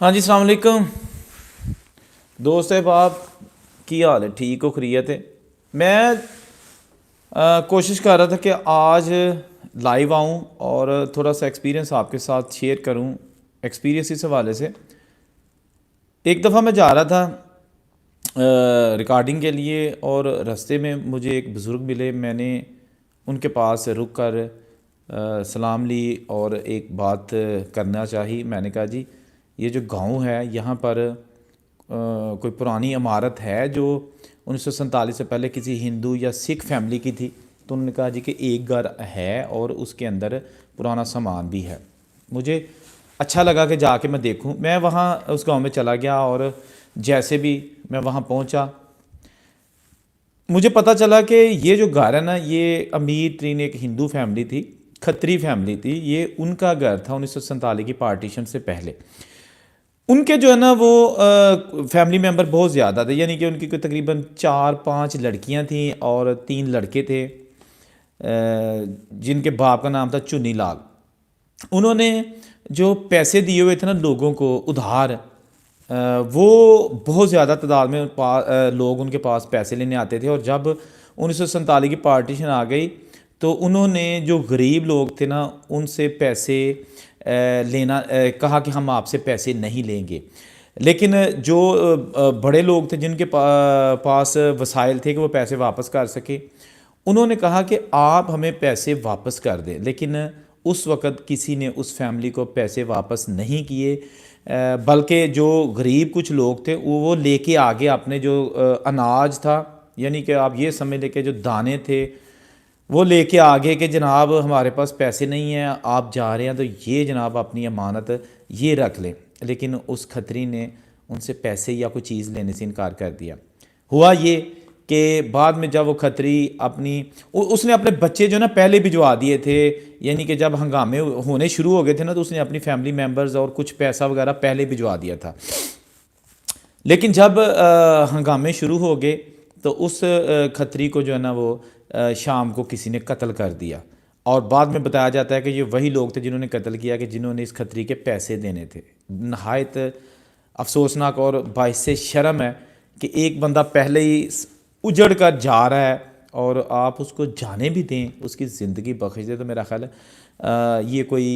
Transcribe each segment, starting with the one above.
हाँ जी, अस्सलाम वालेकुम दोस्त अहबाब, की हाल है? ठीक हो? खैरियत है? मैं कोशिश कर रहा था कि आज लाइव आऊँ और थोड़ा सा एक्सपीरियंस आपके साथ शेयर करूँ। एक्सपीरियंस इस हवाले से, एक दफ़ा मैं जा रहा था रिकॉर्डिंग के लिए और रास्ते में मुझे एक बुज़ुर्ग मिले। मैंने उनके पास रुक कर सलाम ली और एक बात करना चाही। मैंने कहा जी, ये जो गांव है यहाँ पर कोई पुरानी इमारत है जो 1947 से पहले किसी हिंदू या सिख फैमिली की थी। तो उन्होंने कहा जी कि एक घर है और उसके अंदर पुराना सामान भी है। मुझे अच्छा लगा कि जाके मैं देखूं। मैं वहाँ उस गांव में चला गया और जैसे भी मैं वहाँ पहुँचा, मुझे पता चला कि ये जो घर है ना, ये अमीर तरीन एक हिंदू फैमिली थी, खत्री फैमिली थी। ये उनका घर था 1947 की पार्टीशन से पहले। उनके जो है ना वो फैमिली मेम्बर बहुत ज़्यादा थे, यानी कि उनकी कोई तकरीबन 4-5 लड़कियां थी और 3 लड़के थे, जिनके बाप का नाम था चुन्नी लाल। उन्होंने जो पैसे दिए हुए थे ना लोगों को उधार, वो बहुत ज़्यादा तादाद में लोग उनके पास पैसे लेने आते थे। और जब 1947 की पार्टीशन आ गई तो उन्होंने जो गरीब लोग थे ना उनसे पैसे कहा कि हम आपसे पैसे नहीं लेंगे। लेकिन जो बड़े लोग थे जिनके पास वसाइल थे कि वो पैसे वापस कर सके, उन्होंने कहा कि आप हमें पैसे वापस कर दें। लेकिन उस वक़्त किसी ने उस फैमिली को पैसे वापस नहीं किए, बल्कि जो गरीब कुछ लोग थे वो लेके आगे अपने जो अनाज था, यानी कि आप ये समझ लें कि जो दाने थे वो लेके आगे कि जनाब हमारे पास पैसे नहीं हैं, आप जा रहे हैं तो ये जनाब अपनी अमानत ये रख लें। लेकिन उस खतरी ने उनसे पैसे या कोई चीज़ लेने से इनकार कर दिया। हुआ ये कि बाद में जब वो खतरी उसने अपने बच्चे जो ना पहले भिजवा दिए थे, यानी कि जब हंगामे होने शुरू हो गए थे ना तो उसने अपनी फैमिली मेम्बर्स और कुछ पैसा वगैरह पहले भिजवा दिया था। लेकिन जब हंगामे शुरू हो गए तो उस खतरी को जो है ना वो शाम को किसी ने कत्ल कर दिया। और बाद में बताया जाता है कि ये वही लोग थे जिन्होंने कत्ल किया कि जिन्होंने इस खतरी के पैसे देने थे। नहायत अफसोसनाक और बाइसे शर्म है कि एक बंदा पहले ही उजड़ कर जा रहा है और आप उसको जाने भी दें, उसकी ज़िंदगी बख्श दें। तो मेरा ख्याल है ये कोई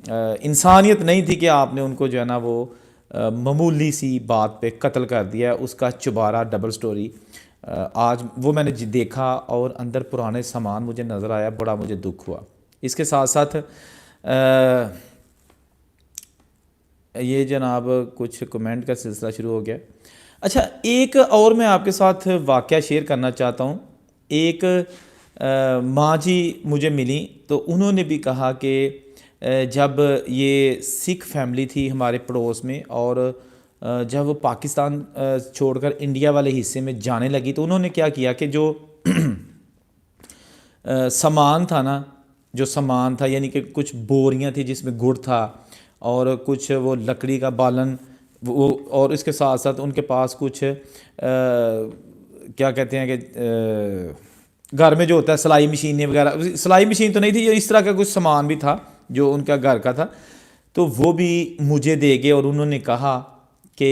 इंसानियत नहीं थी कि आपने उनको जो है ना वो मामूली सी बात पे कत्ल कर दिया। उसका चुबारा डबल स्टोरी आज वो मैंने देखा और अंदर पुराने सामान मुझे नज़र आया, बड़ा मुझे दुख हुआ। इसके साथ साथ ये जनाब कुछ कमेंट का सिलसिला शुरू हो गया। अच्छा, एक और मैं आपके साथ वाक़या शेयर करना चाहता हूँ। एक माँ जी मुझे मिली तो उन्होंने भी कहा कि जब ये सिख फैमिली थी हमारे पड़ोस में और जब वो पाकिस्तान छोड़कर इंडिया वाले हिस्से में जाने लगी तो उन्होंने क्या किया कि जो सामान था ना, जो सामान था यानी कि कुछ बोरियां थी जिसमें गुड़ था और कुछ वो लकड़ी का बालन वो, और इसके साथ साथ उनके पास कुछ क्या कहते हैं कि घर में जो होता है सिलाई मशीनें वगैरह, सिलाई मशीन तो नहीं थी, इस तरह का कुछ सामान भी था जो उनका घर का था। तो वो भी मुझे दे गए और उन्होंने कहा कि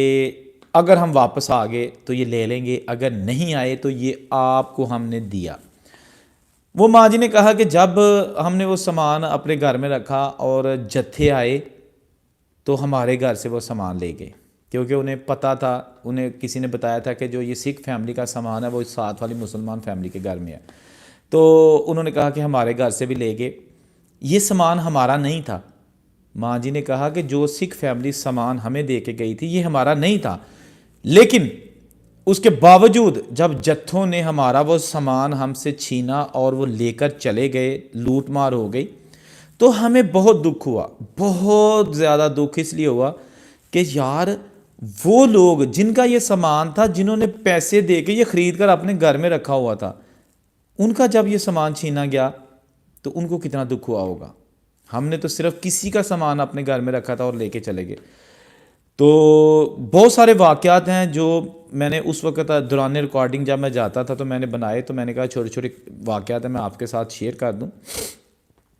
अगर हम वापस आ गए तो ये ले लेंगे, अगर नहीं आए तो ये आपको हमने दिया। वो माँ जी ने कहा कि जब हमने वो सामान अपने घर में रखा और जत्थे आए तो हमारे घर से वो सामान ले गए, क्योंकि उन्हें पता था, उन्हें किसी ने बताया था कि जो ये सिख फैमिली का सामान है वो साथ वाली मुसलमान फैमिली के घर में है। तो उन्होंने कहा कि हमारे घर से भी ले गए। ये सामान हमारा नहीं था। माँ जी ने कहा कि जो सिख फैमिली सामान हमें दे के गई थी ये हमारा नहीं था, लेकिन उसके बावजूद जब जत्थों ने हमारा वो सामान हमसे छीना और वो लेकर चले गए, लूट मार हो गई, तो हमें बहुत दुख हुआ। बहुत ज़्यादा दुख इसलिए हुआ कि यार वो लोग जिनका ये सामान था, जिन्होंने पैसे दे के ये ख़रीद कर अपने घर में रखा हुआ था, उनका जब ये सामान छीना गया तो उनको कितना दुख हुआ होगा। हमने तो सिर्फ किसी का सामान अपने घर में रखा था और लेके चले गए। तो बहुत सारे वाक़यात हैं जो मैंने उस वक़्त दौरान रिकॉर्डिंग जब मैं जाता था तो मैंने बनाए। तो मैंने कहा छोटे छोटे वाक़यात हैं मैं आपके साथ शेयर कर दूं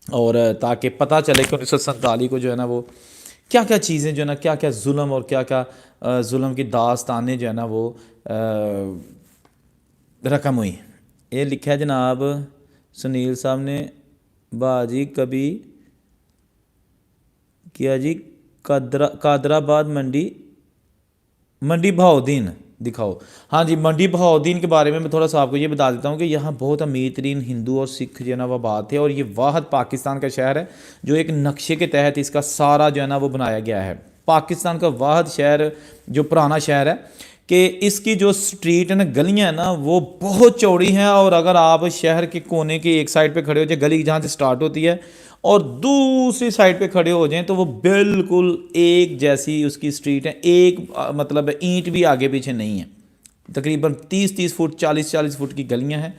और ताकि पता चले कि 1947 को जो है ना वो क्या क्या चीज़ें जो है ना, क्या क्या जुल्म और क्या क्या जुल्म की दास्तानें जो है ना वो रकम हुई। ये लिखा है जनाब सुनील साहब ने, बाजी कभी किया जी, कादराबाद मंडी, मंडी बहाउद्दीन दिखाओ। हाँ जी, मंडी बहाउद्दीन के बारे में मैं थोड़ा सा आपको ये बता देता हूँ कि यहाँ बहुत अमीर तरीन हिंदू और सिख जो है ना वो बात है, और ये वाहद पाकिस्तान का शहर है जो एक नक्शे के तहत इसका सारा जो है ना वो बनाया गया है। पाकिस्तान का वाहद शहर जो पुराना शहर है कि इसकी जो स्ट्रीट है ना, गलियाँ हैं ना, वो बहुत चौड़ी हैं, और अगर आप शहर के कोने के एक साइड पे खड़े हो जाए, गली जहाँ से स्टार्ट होती है, और दूसरी साइड पे खड़े हो जाएं, तो वो बिल्कुल एक जैसी उसकी स्ट्रीट है। एक मतलब ईंट भी आगे पीछे नहीं है। तकरीबन 30-30 फुट 40-40 फुट की गलियां हैं,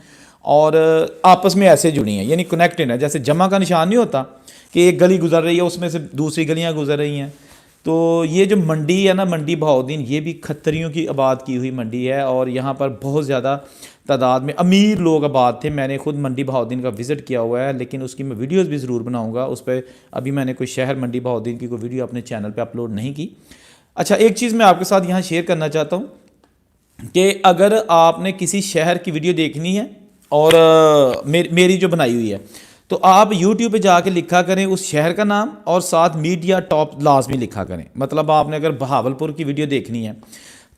और आपस में ऐसे जुड़ी हैं, यानी कनेक्टेड है। जैसे जमा का निशान नहीं होता कि एक गली गुजर रही है, उसमें से दूसरी गलियां गुजर रही हैं। तो ये जो मंडी है ना, मंडी बहाउद्दीन, ये भी खत्तरियों की आबाद की हुई मंडी है, और यहाँ पर बहुत ज़्यादा तादाद में अमीर लोग आबाद थे। मैंने खुद मंडी बहाउद्दीन का विज़िट किया हुआ है, लेकिन उसकी मैं वीडियोस भी ज़रूर बनाऊंगा उस पर। अभी मैंने कोई शहर मंडी बहाउद्दीन की कोई वीडियो अपने चैनल पे अपलोड नहीं की। अच्छा, एक चीज़ मैं आपके साथ यहाँ शेयर करना चाहता हूँ कि अगर आपने किसी शहर की वीडियो देखनी है, और मेरी जो बनाई हुई है, तो आप YouTube पे जाके लिखा करें उस शहर का नाम, और साथ मीडिया टॉप लाजमी लिखा करें। मतलब आपने अगर बहावलपुर की वीडियो देखनी है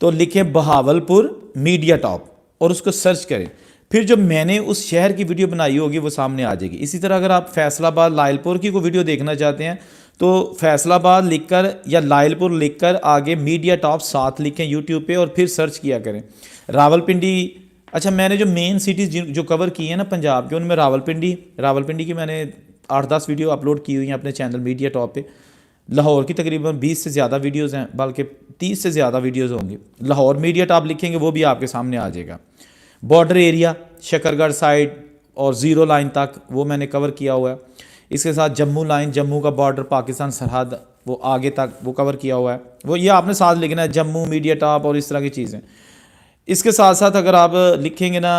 तो लिखें बहावलपुर मीडिया टॉप, और उसको सर्च करें। फिर जो मैंने उस शहर की वीडियो बनाई होगी वो सामने आ जाएगी। इसी तरह अगर आप फैसलाबाद लायलपुर की कोई वीडियो देखना चाहते हैं तो फैसलाबाद लिखकर या लायलपुर लिखकर आगे मीडिया टॉप साथ लिखें यूट्यूब पे, और फिर सर्च किया करें। रावलपिंडी, अच्छा, मैंने जो मेन सिटीज़ जो कवर की है ना पंजाब के, उनमें रावलपिंडी की मैंने 8-10 वीडियो अपलोड की हुई हैं अपने चैनल मीडिया टॉप पे। लाहौर की तकरीबन 20 से ज़्यादा वीडियोस हैं, बल्कि 30 से ज़्यादा वीडियोस होंगी। लाहौर मीडिया टॉप लिखेंगे वो भी आपके सामने आ जाएगा। बॉर्डर एरिया शकरगढ़ साइड और ज़ीरो लाइन तक वो मैंने कवर किया हुआ है। इसके साथ जम्मू लाइन, जम्मू का बॉर्डर पाकिस्तान सरहद, वो आगे तक वो कवर किया हुआ है। वो ये आपने साथ लिखना है, जम्मू मीडिया टॉप और इस तरह की चीज़ें। इसके साथ साथ अगर आप लिखेंगे ना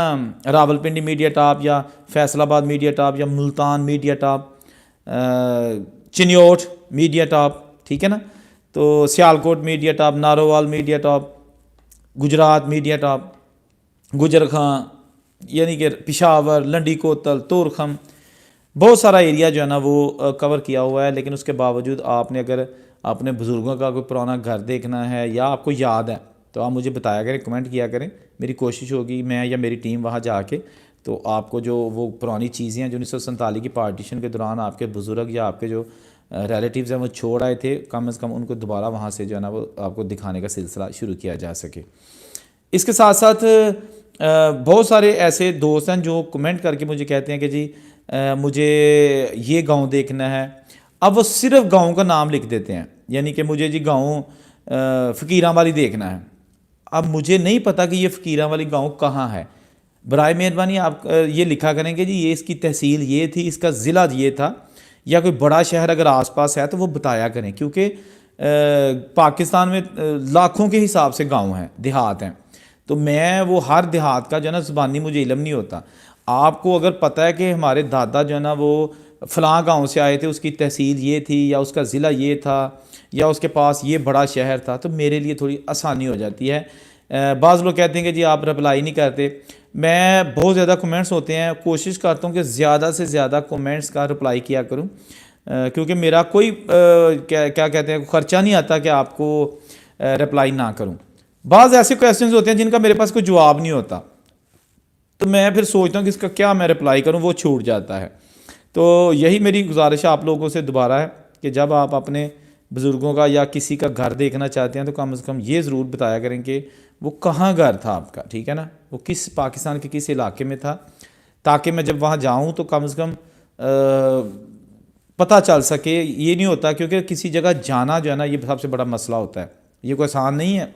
रावलपिंडी मीडिया टॉप, या फैसलाबाद मीडिया टॉप, या Multan media top, Chiniot media top, ठीक है ना, तो Sialkot media top, Narowal media top, Gujarat media top, गुजर खां, यानी कि पिशावर, लंडी कोतल, तोरखम, बहुत सारा एरिया जो है ना वो कवर किया हुआ है। लेकिन उसके बावजूद आपने अगर अपने बुज़ुर्गों का कोई पुराना घर देखना है या आपको याद है तो आप मुझे बताया करें, कमेंट किया करें। मेरी कोशिश होगी मैं या मेरी टीम वहाँ जाके तो आपको जो वो पुरानी चीज़ें हैं जो 1947 की पार्टीशन के दौरान आपके बुज़ुर्ग या आपके जो रिलेटिव्स हैं वो छोड़ आए थे, कम से कम उनको दोबारा वहाँ से जो है ना वो आपको दिखाने का सिलसिला शुरू किया जा सके। इसके साथ साथ बहुत सारे ऐसे दोस्त हैं जो कमेंट करके मुझे कहते हैं कि जी मुझे ये गांव देखना है। अब वो सिर्फ गांव का नाम लिख देते हैं, यानी कि मुझे जी गांव फ़कीरां वाली देखना है। अब मुझे नहीं पता कि ये फ़कीरां वाली गांव कहाँ है। बराए मेहरबानी आप ये लिखा करेंगे जी ये इसकी तहसील ये थी, इसका ज़िला ये था, या कोई बड़ा शहर अगर आसपास है तो वो बताया करें, क्योंकि पाकिस्तान में लाखों के हिसाब से गाँव हैं, देहात हैं। तो मैं वो हर देहात का जो है ना ज़ुबानी मुझे इल्म नहीं होता। आपको अगर पता है कि हमारे दादा जो है ना वो फ़लाँ गांव से आए थे, उसकी तहसील ये थी या उसका ज़िला ये था या उसके पास ये बड़ा शहर था, तो मेरे लिए थोड़ी आसानी हो जाती है। बाज़ लोग कहते हैं कि जी आप रिप्लाई नहीं करते। मैं बहुत ज़्यादा कमेंट्स होते हैं, कोशिश करता हूँ कि ज़्यादा से ज़्यादा कमेंट्स का रिप्लाई किया करूँ, क्योंकि मेरा कोई क्या कहते हैं ख़र्चा नहीं आता कि आपको रिप्लाई ना करूँ। बाज़ ऐसे क्वेश्चंस होते हैं जिनका मेरे पास कोई जवाब नहीं होता, तो मैं फिर सोचता हूँ कि इसका क्या मैं रिप्लाई करूँ, वो छूट जाता है। तो यही मेरी गुजारिश आप लोगों से दोबारा है कि जब आप अपने बुज़ुर्गों का या किसी का घर देखना चाहते हैं तो कम से कम ये ज़रूर बताया करें कि वो कहाँ घर था आपका, ठीक है ना, वो किस पाकिस्तान के किस इलाके में था, ताकि मैं जब वहाँ जाऊँ तो कम से कम पता चल सके। ये नहीं होता, क्योंकि किसी जगह जाना जो है ना ये सबसे बड़ा मसला होता है। ये कोई आसान नहीं है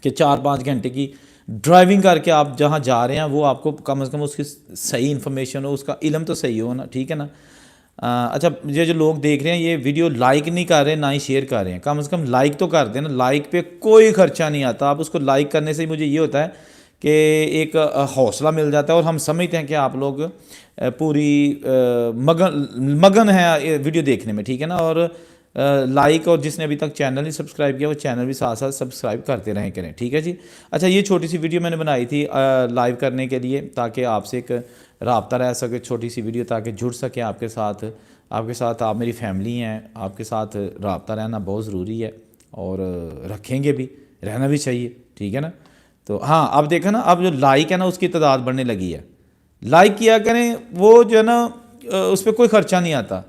कि 4-5 घंटे की ड्राइविंग करके आप जहाँ जा रहे हैं वो आपको कम से कम उसकी सही इन्फॉर्मेशन हो, उसका इल्म तो सही हो ना, ठीक है ना। अच्छा, ये जो लोग देख रहे हैं ये वीडियो लाइक नहीं कर रहे, ना ही शेयर कर रहे हैं, कम से कम लाइक तो कर देना। लाइक पे कोई ख़र्चा नहीं आता, आप उसको लाइक करने से मुझे ये होता है कि एक हौसला मिल जाता है, और हम समझते हैं कि आप लोग पूरी मगन है वीडियो देखने में, ठीक है ना। और लाइक, और जिसने अभी तक चैनल नहीं सब्सक्राइब किया वो चैनल भी साथ साथ सब्सक्राइब करते रहें करें, ठीक है जी। अच्छा, ये छोटी सी वीडियो मैंने बनाई थी लाइव करने के लिए, ताकि आपसे एक रब्ता रह सके, छोटी सी वीडियो, ताकि जुड़ सके आपके साथ आप मेरी फैमिली हैं, आपके साथ रब्ता रहना बहुत ज़रूरी है, और रखेंगे भी, रहना भी चाहिए, ठीक है ना। तो हाँ, अब देखा ना, अब जो लाइक है ना उसकी तादाद बढ़ने लगी है। लाइक किया करें, वो जो है ना उस पर कोई ख़र्चा नहीं आता।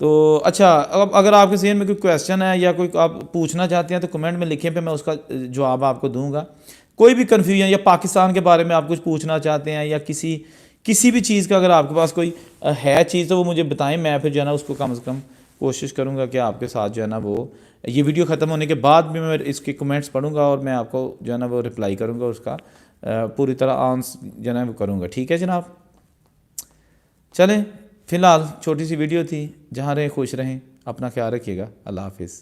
तो अच्छा, अब अगर आपके जहन में कोई क्वेश्चन है या कोई आप पूछना चाहते हैं तो कमेंट में लिखें, पे मैं उसका जवाब आपको दूंगा। कोई भी कन्फ्यूजन, या पाकिस्तान के बारे में आप कुछ पूछना चाहते हैं, या किसी भी चीज़ का अगर आपके पास कोई है चीज़, तो वो मुझे बताएं, मैं फिर जो है ना उसको कम से कम कोशिश करूँगा कि आपके साथ जो है ना वो, ये वीडियो ख़त्म होने के बाद भी मैं इसके कमेंट्स पढ़ूँगा, और मैं आपको जो है ना वो रिप्लाई करूँगा, उसका पूरी तरह आंसर जो है ना वो करूँगा, ठीक है जनाब। चलें, फ़िलहाल छोटी सी वीडियो थी, जहाँ रहें खुश रहें, अपना ख्याल रखिएगा, अल्लाह हाफिज़।